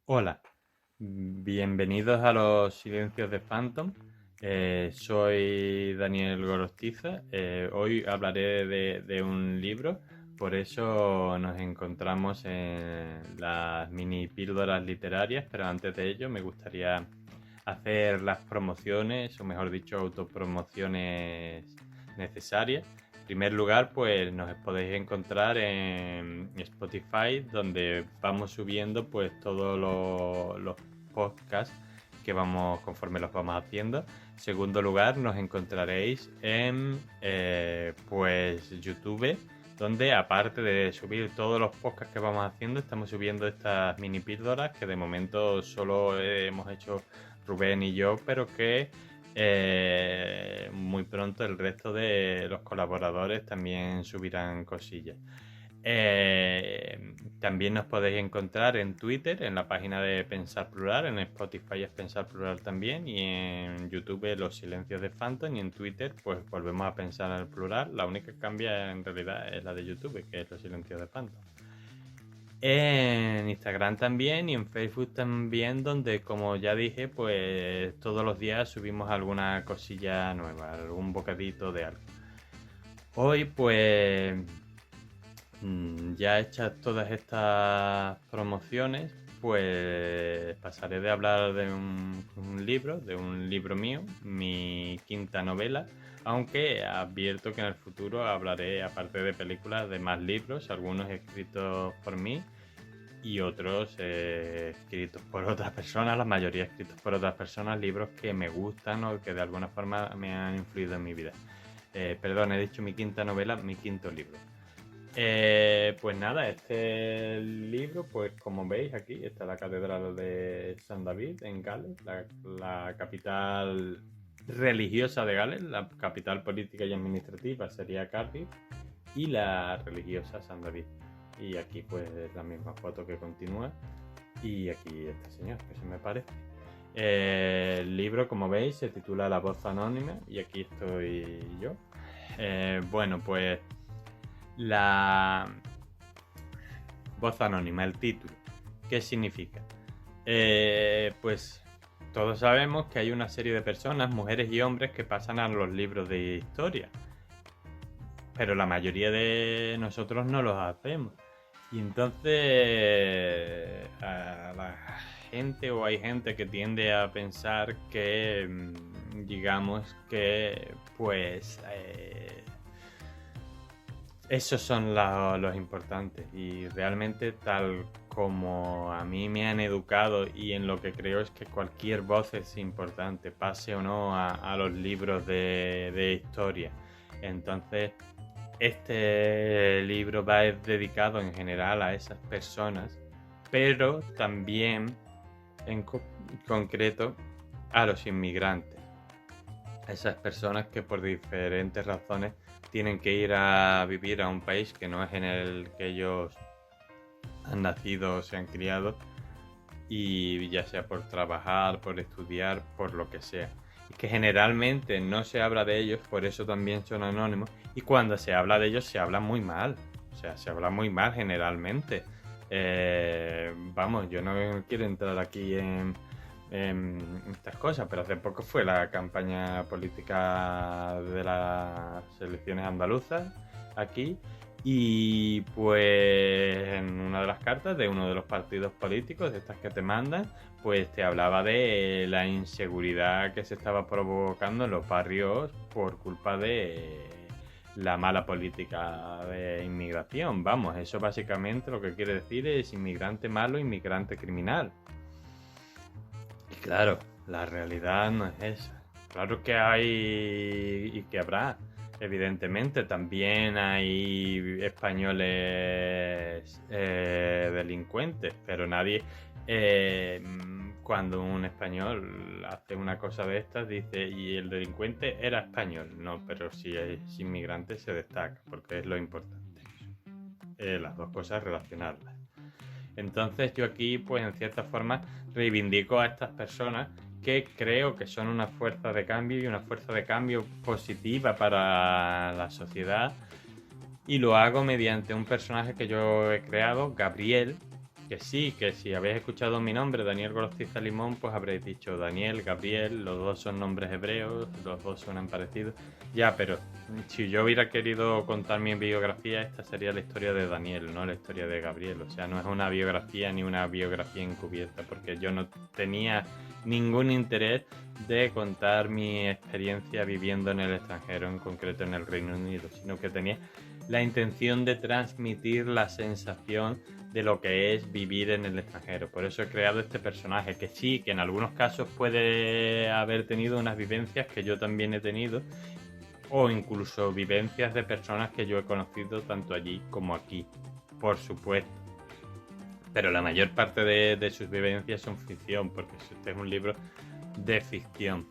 Hola, bienvenidos a los Silencios de Phantom. Soy Daniel Gorostiza. Hoy hablaré de un libro, por eso nos encontramos en las mini píldoras literarias, pero antes de ello me gustaría hacer las promociones, o mejor dicho, autopromociones necesarias. En primer lugar, pues nos podéis encontrar en Spotify, donde vamos subiendo pues todos los podcasts que vamos conforme los vamos haciendo. En segundo lugar, nos encontraréis en pues YouTube, donde aparte de subir todos los podcasts que vamos haciendo, estamos subiendo estas mini píldoras que de momento solo hemos hecho Rubén y yo, pero que muy pronto el resto de los colaboradores también subirán cosillas. También nos podéis encontrar en Twitter, en la página de Pensar Plural, en Spotify es Pensar Plural también, y en YouTube Los Silencios de Phantom, y en Twitter pues volvemos a pensar en el plural. La única que cambia en realidad es la de YouTube, que es Los Silencios de Phantom. En Instagram también y en Facebook también, donde como ya dije, pues todos los días subimos alguna cosilla nueva, algún bocadito de algo. Hoy pues ya hechas todas estas promociones, pues pasaré de hablar de un libro mío, mi quinta novela, aunque advierto que en el futuro hablaré, aparte de películas, de más libros, algunos escritos por mí y otros escritos por otras personas, la mayoría escritos por otras personas, libros que me gustan o que de alguna forma me han influido en mi vida. Perdón, he dicho mi quinta novela, mi quinto libro. Pues nada, este libro, pues como veis aquí, está la Catedral de San David en Gales, la capital religiosa de Gales, la capital política y administrativa sería Cardiff, y la religiosa San David. Y aquí pues es la misma foto que continúa, y aquí este señor, que se me parece. El libro, como veis, se titula La voz anónima, y aquí estoy yo. Bueno, pues la voz anónima, el título. ¿Qué significa? Pues todos sabemos que hay una serie de personas, mujeres y hombres, que pasan a los libros de historia, pero la mayoría de nosotros no los hacemos. Y entonces a la gente, o hay gente que tiende a pensar que digamos que pues esos son los importantes, y realmente tal como a mí me han educado y en lo que creo es que cualquier voz es importante, pase o no a los libros de historia. Entonces este libro va dedicado en general a esas personas, pero también en concreto a los inmigrantes, a esas personas que por diferentes razones tienen que ir a vivir a un país que no es en el que ellos han nacido o se han criado, y ya sea por trabajar, por estudiar, por lo que sea. Y que generalmente no se habla de ellos, por eso también son anónimos, y cuando se habla de ellos se habla muy mal, o sea, se habla muy mal generalmente. Vamos, yo no quiero entrar aquí en estas cosas, pero hace poco fue la campaña política de las elecciones andaluzas aquí, y pues en una de las cartas de uno de los partidos políticos, de estas que te mandan, pues te hablaba de la inseguridad que se estaba provocando en los barrios por culpa de la mala política de inmigración. Vamos, eso básicamente lo que quiere decir es inmigrante malo, inmigrante criminal. Y claro, la realidad no es esa. Claro que hay y que habrá, evidentemente. También hay españoles delincuentes, pero nadie, cuando un español hace una cosa de estas, dice, y el delincuente era español. No, pero si es inmigrante se destaca, porque es lo importante. Las dos cosas relacionarlas. Entonces yo aquí, pues en cierta forma, reivindico a estas personas que creo que son una fuerza de cambio, y una fuerza de cambio positiva para la sociedad, y lo hago mediante un personaje que yo he creado, Gabriel, Que sí, que si habéis escuchado mi nombre, Daniel Gorostiza Limón, pues habréis dicho Daniel, Gabriel, los dos son nombres hebreos, los dos suenan parecidos. Ya, pero si yo hubiera querido contar mi biografía, esta sería la historia de Daniel, no la historia de Gabriel. O sea, no es una biografía ni una biografía encubierta, porque yo no tenía ningún interés de contar mi experiencia viviendo en el extranjero, en concreto en el Reino Unido, sino que tenía la intención de transmitir la sensación de lo que es vivir en el extranjero. Por eso he creado este personaje, que sí, que en algunos casos puede haber tenido unas vivencias que yo también he tenido, o incluso vivencias de personas que yo he conocido tanto allí como aquí, por supuesto. Pero la mayor parte de sus vivencias son ficción, porque este es un libro de ficción.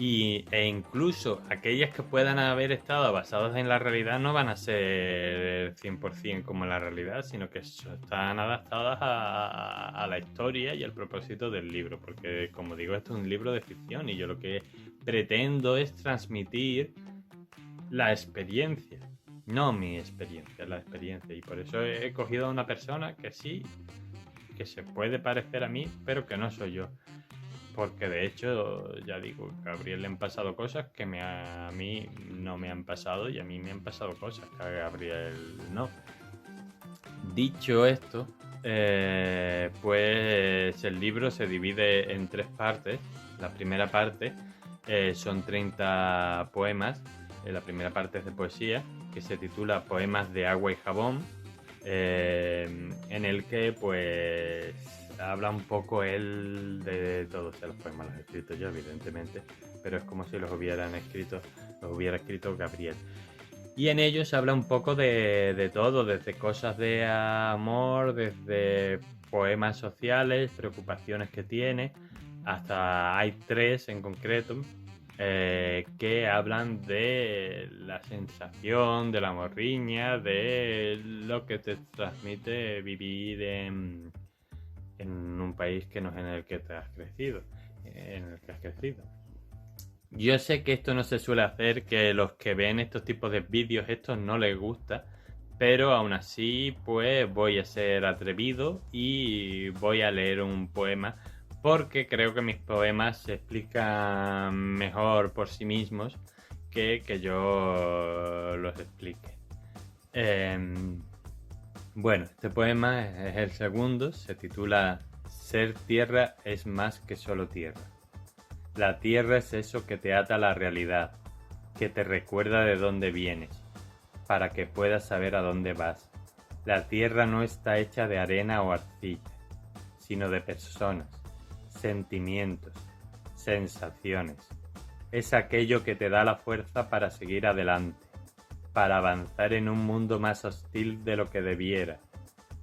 E incluso aquellas que puedan haber estado basadas en la realidad no van a ser 100% como la realidad, sino que están adaptadas a la historia y al propósito del libro, porque como digo, esto es un libro de ficción y yo lo que pretendo es transmitir la experiencia, no mi experiencia, la experiencia. Y por eso he cogido a una persona que sí, que se puede parecer a mí, pero que no soy yo. Porque de hecho, ya digo, a Gabriel le han pasado cosas que a mí no me han pasado y a mí me han pasado cosas que a Gabriel no. Dicho esto, pues el libro se divide en 3 partes. La primera parte son 30 poemas. La primera parte es de poesía, que se titula Poemas de agua y jabón, en el que pues habla un poco él de todos los poemas los he escrito yo, evidentemente, pero es como si los hubiera escrito Gabriel. Y en ellos habla un poco de todo, desde cosas de amor, desde poemas sociales, preocupaciones que tiene, hasta hay 3 en concreto que hablan de la sensación, de la morriña, de lo que te transmite vivir en un país que no es en el que te has crecido, Yo sé que esto no se suele hacer, que los que ven estos tipos de vídeos estos no les gusta, pero aún así pues voy a ser atrevido y voy a leer un poema porque creo que mis poemas se explican mejor por sí mismos que yo los explique. Bueno, este poema es el segundo, se titula Ser tierra es más que solo tierra. La tierra es eso que te ata a la realidad, que te recuerda de dónde vienes, para que puedas saber a dónde vas. La tierra no está hecha de arena o arcilla, sino de personas, sentimientos, sensaciones. Es aquello que te da la fuerza para seguir adelante, para avanzar en un mundo más hostil de lo que debiera.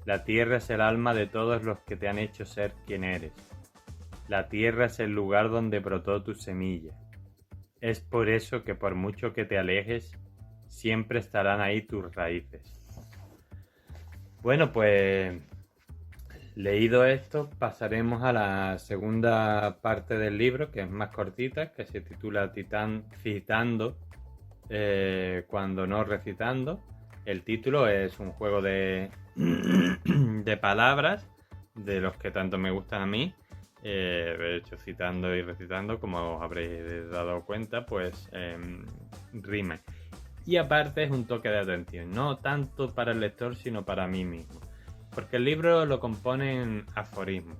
La tierra es el alma de todos los que te han hecho ser quien eres. La tierra es el lugar donde brotó tu semilla. Es por eso que por mucho que te alejes, siempre estarán ahí tus raíces. Bueno, pues leído esto, pasaremos a la segunda parte del libro, que es más cortita, que se titula Citando cuando no recitando. El título es un juego de palabras, de los que tanto me gustan a mí. De hecho, citando y recitando, como os habréis dado cuenta, pues rima. Y aparte es un toque de atención, no tanto para el lector, sino para mí mismo. Porque el libro lo componen aforismos.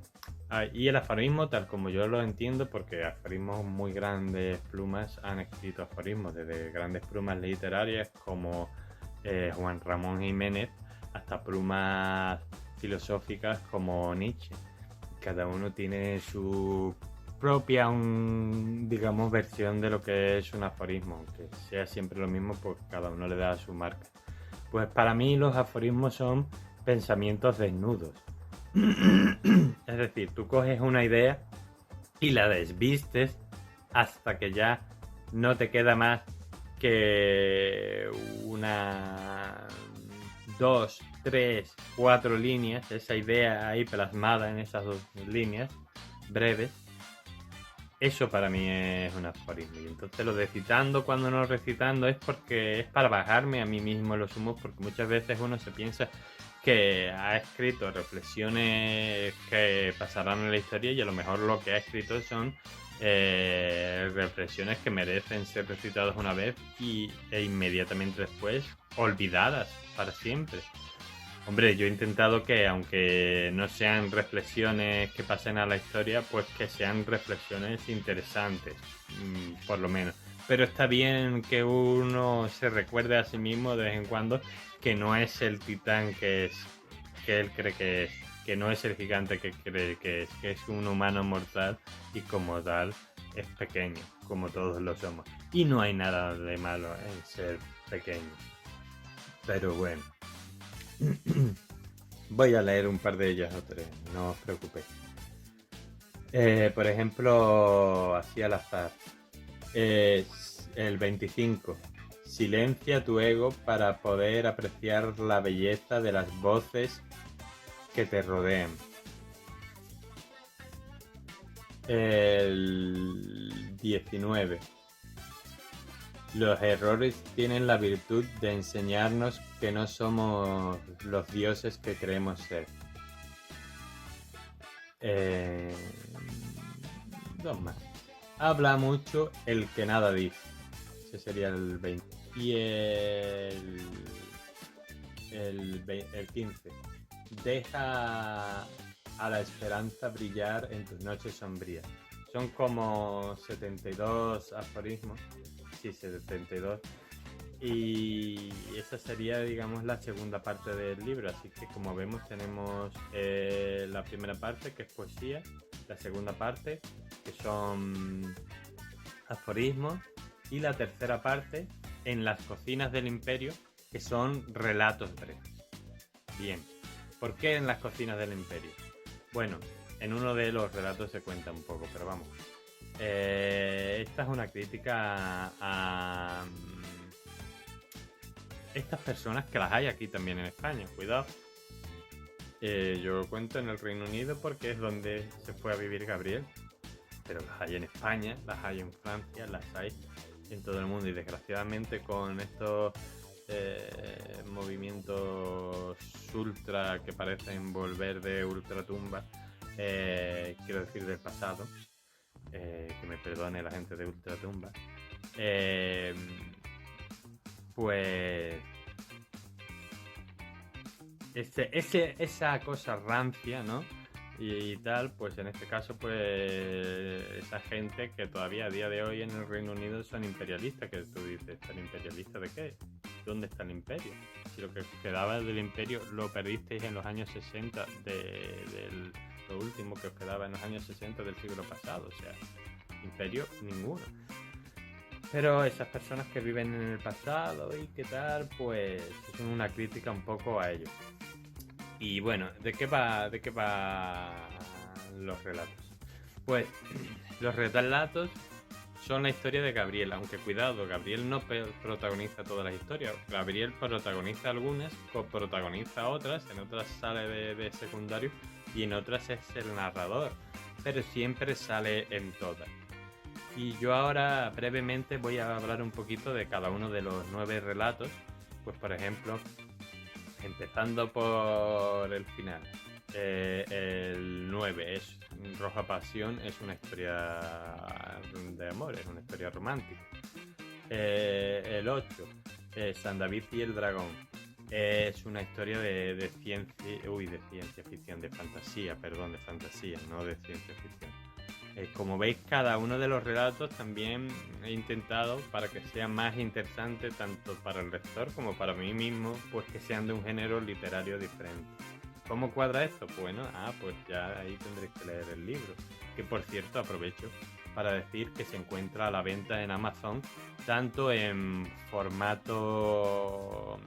Y el aforismo, tal como yo lo entiendo, porque aforismos muy grandes plumas han escrito aforismos, desde grandes plumas literarias como Juan Ramón Jiménez, hasta plumas filosóficas como Nietzsche. Cada uno tiene su propia, digamos, versión de lo que es un aforismo, aunque sea siempre lo mismo, pues cada uno le da su marca. Pues para mí los aforismos son pensamientos desnudos. Es decir, tú coges una idea y la desvistes hasta que ya no te queda más que 2, 3, 4 líneas, esa idea ahí plasmada en esas 2 líneas breves. Eso para mí es un aforismo. Y entonces lo de citando cuando no recitando es porque es para bajarme a mí mismo los humos, porque muchas veces uno se piensa que ha escrito reflexiones que pasarán en la historia y a lo mejor lo que ha escrito son reflexiones que merecen ser recitadas una vez e inmediatamente después olvidadas para siempre. Hombre, yo he intentado que, aunque no sean reflexiones que pasen a la historia, pues que sean reflexiones interesantes, por lo menos. Pero está bien que uno se recuerde a sí mismo de vez en cuando que no es el titán que él cree que es, que no es el gigante que cree que es un humano mortal y como tal es pequeño, como todos lo somos. Y no hay nada de malo en ser pequeño. Pero bueno. Voy a leer un par de ellas o tres, no os preocupéis. Por ejemplo, así al azar. El 25. Silencia tu ego para poder apreciar la belleza de las voces que te rodean. El 19. Los errores tienen la virtud de enseñarnos que no somos los dioses que creemos ser. Dos más. Habla mucho el que nada dice. Ese sería el 20. Y el 15. Deja a la esperanza brillar en tus noches sombrías. Son como 72 aforismos. Sí, 72. Y esa sería, digamos, la segunda parte del libro. Así que, como vemos, tenemos la primera parte, que es poesía, la segunda parte, que son aforismos, y la tercera parte, en las cocinas del imperio, que son relatos breves. Bien, ¿por qué en las cocinas del imperio? Bueno, en uno de los relatos se cuenta un poco, pero vamos. Esta es una crítica a estas personas, que las hay aquí también en España, cuidado. Yo cuento en el Reino Unido porque es donde se fue a vivir Gabriel, pero las hay en España, las hay en Francia, las hay en todo el mundo, y desgraciadamente con estos movimientos ultra que parecen volver de ultratumba, quiero decir del pasado, que me perdone la gente de ultratumba, pues esa cosa rancia, ¿no? Y tal, pues en este caso, pues esa gente que todavía a día de hoy en el Reino Unido son imperialistas, que tú dices, ¿están imperialistas de qué? ¿Dónde está el imperio? Si lo que quedaba del imperio lo perdisteis en los años 60 lo último que os quedaba en los años 60 del siglo pasado, o sea, imperio ninguno. Pero esas personas que viven en el pasado y qué tal, pues es una crítica un poco a ellos. Y bueno, ¿de qué va los relatos? Pues los relatos son la historia de Gabriel, aunque cuidado, Gabriel no protagoniza todas las historias. Gabriel protagoniza algunas, coprotagoniza otras, en otras sale de secundario y en otras es el narrador, pero siempre sale en todas. Y yo ahora brevemente voy a hablar un poquito de cada uno de los 9 relatos. Pues por ejemplo, empezando por el final. El 9 es Roja Pasión, es una historia de amor, es una historia romántica. El 8, San David y el Dragón, es una historia de ciencia ficción, de fantasía, no de ciencia ficción. Como veis, cada uno de los relatos también he intentado, para que sea más interesante tanto para el lector como para mí mismo, pues que sean de un género literario diferente. ¿Cómo cuadra esto? Bueno, pues ya ahí tendréis que leer el libro, que por cierto aprovecho para decir que se encuentra a la venta en Amazon, tanto en formato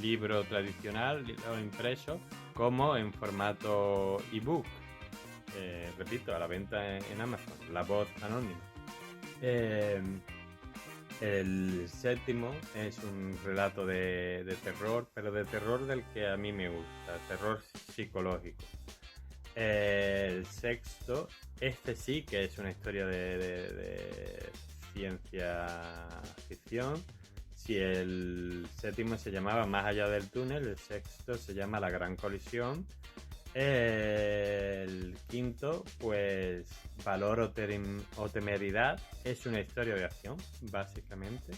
libro tradicional o impreso, como en formato ebook. Repito, a la venta en Amazon, La Voz Anónima. El 7 es un relato de terror, pero de terror del que a mí me gusta, terror psicológico. El 6, este sí que es una historia de ciencia ficción. y el séptimo se llamaba Más allá del túnel, el sexto se llama La gran colisión, el quinto, pues Valor o temeridad, es una historia de acción, básicamente,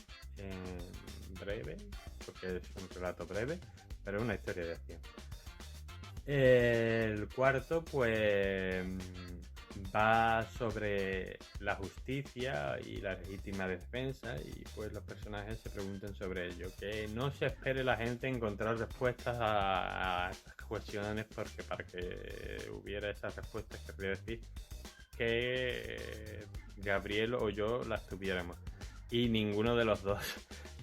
breve, porque es un relato breve, pero es una historia de acción. El cuarto, pues va sobre la justicia y la legítima defensa, y pues los personajes se preguntan sobre ello. Que no se espere la gente encontrar respuestas a estas cuestiones, porque para que hubiera esas respuestas querría decir que Gabriel o yo las tuviéramos, y ninguno de los dos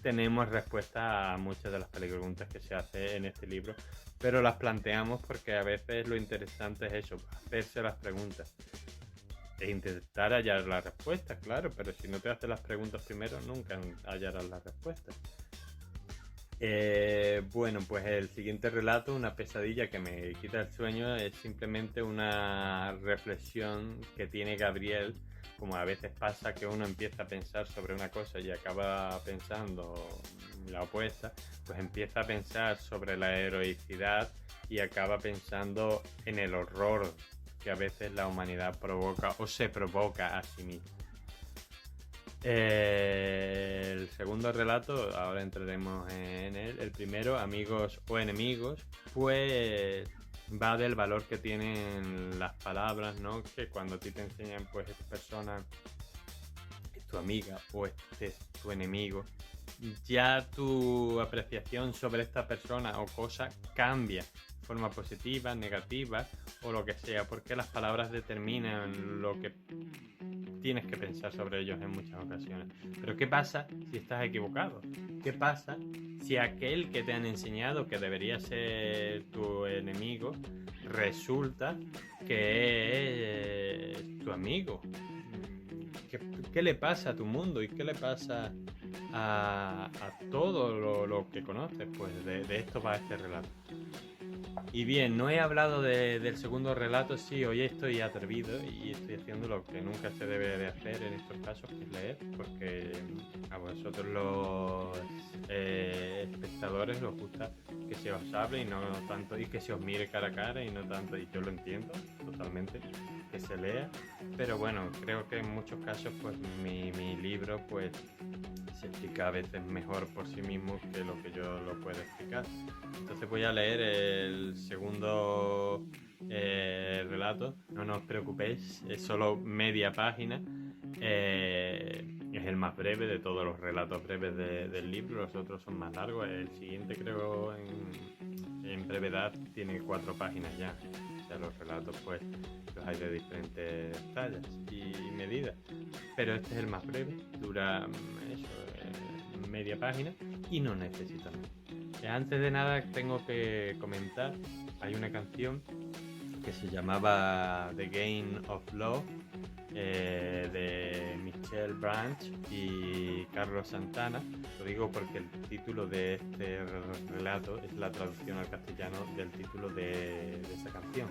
tenemos respuesta a muchas de las preguntas que se hacen en este libro, pero las planteamos porque a veces lo interesante es eso, hacerse las preguntas e intentar hallar la respuesta, claro, pero si no te haces las preguntas primero nunca hallarás las respuestas. Bueno, pues el siguiente relato, Una pesadilla que me quita el sueño, es simplemente una reflexión que tiene Gabriel. Como a veces pasa que uno empieza a pensar sobre una cosa y acaba pensando la opuesta, pues empieza a pensar sobre la heroicidad y acaba pensando en el horror que a veces la humanidad provoca o se provoca a sí misma. El segundo relato, ahora entraremos en él. El primero, Amigos o enemigos, pues va del valor que tienen las palabras, ¿no? Que cuando a ti te enseñan, pues esta persona es tu amiga o este es tu enemigo, ya tu apreciación sobre esta persona o cosa cambia de forma positiva, negativa o lo que sea, porque las palabras determinan lo que tienes que pensar sobre ellos en muchas ocasiones. Pero ¿qué pasa si estás equivocado? ¿Qué pasa si aquel que te han enseñado que debería ser tu enemigo resulta que es tu amigo? ¿Qué le pasa a tu mundo y qué le pasa a todo lo que conoces? Pues de esto va este relato. Y bien, no he hablado del segundo relato. Sí, hoy estoy atrevido y estoy haciendo lo que nunca se debe de hacer en estos casos, que es leer, porque a vosotros los espectadores os gusta que se os hable y no tanto, y que se os mire cara a cara y no tanto, y yo lo entiendo totalmente, que se lea, pero bueno, creo que en muchos casos pues mi libro pues se explica a veces mejor por sí mismo que lo que yo lo puedo explicar. Entonces voy a leer el segundo relato. No os preocupéis, es solo media página. Es el más breve de todos los relatos breves del libro. Los otros son más largos. El siguiente, creo, en brevedad tiene 4 páginas ya. O sea, los relatos pues los hay de diferentes tallas y medidas, pero este es el más breve, dura media página y no necesita más. Antes de nada tengo que comentar, hay una canción que se llamaba The Game of Love, de Michelle Branch y Carlos Santana. Lo digo porque el título de este relato es la traducción al castellano del título de esa canción.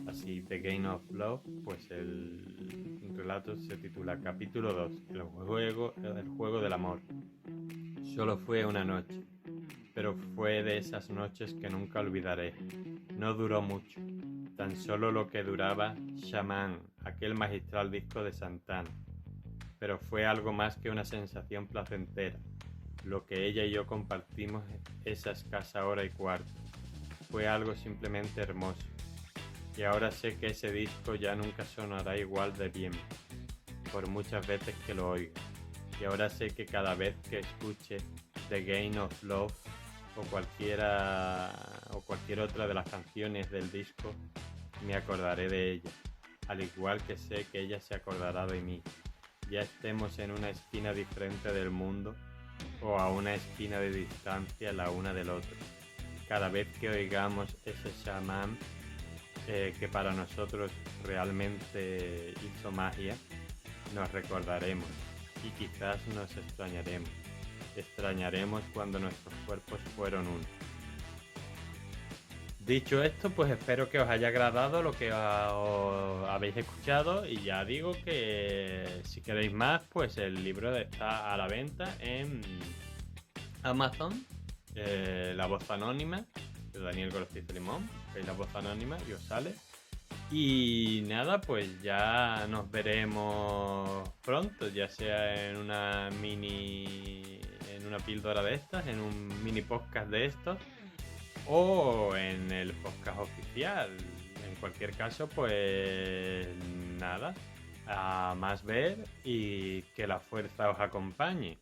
Así, The Game of Love, pues el relato se titula Capítulo 2, el juego del amor. Solo fue una noche, pero fue de esas noches que nunca olvidaré. No duró mucho, tan solo lo que duraba Shaman, aquel magistral disco de Santana. Pero fue algo más que una sensación placentera. Lo que ella y yo compartimos esa escasa hora y cuarto fue algo simplemente hermoso. Y ahora sé que ese disco ya nunca sonará igual de bien, por muchas veces que lo oiga. Y ahora sé que cada vez que escuche The Game of Love o cualquier otra de las canciones del disco, me acordaré de ella, al igual que sé que ella se acordará de mí. Ya estemos en una esquina diferente del mundo o a una esquina de distancia la una del otro. Cada vez que oigamos ese Shaman, que para nosotros realmente hizo magia, nos recordaremos y quizás nos extrañaremos. Extrañaremos cuando nuestros cuerpos fueron uno. Dicho esto, pues espero que os haya agradado lo que os habéis escuchado, y ya digo que si queréis más, pues el libro está a la venta en Amazon, La Voz Anónima, de Daniel Gorostiza Limón, veis La Voz Anónima y os sale. Y nada, pues ya nos veremos pronto, ya sea en una píldora de estas, en un mini podcast de estos, o en el podcast oficial. En cualquier caso, pues nada, a más ver y que la fuerza os acompañe.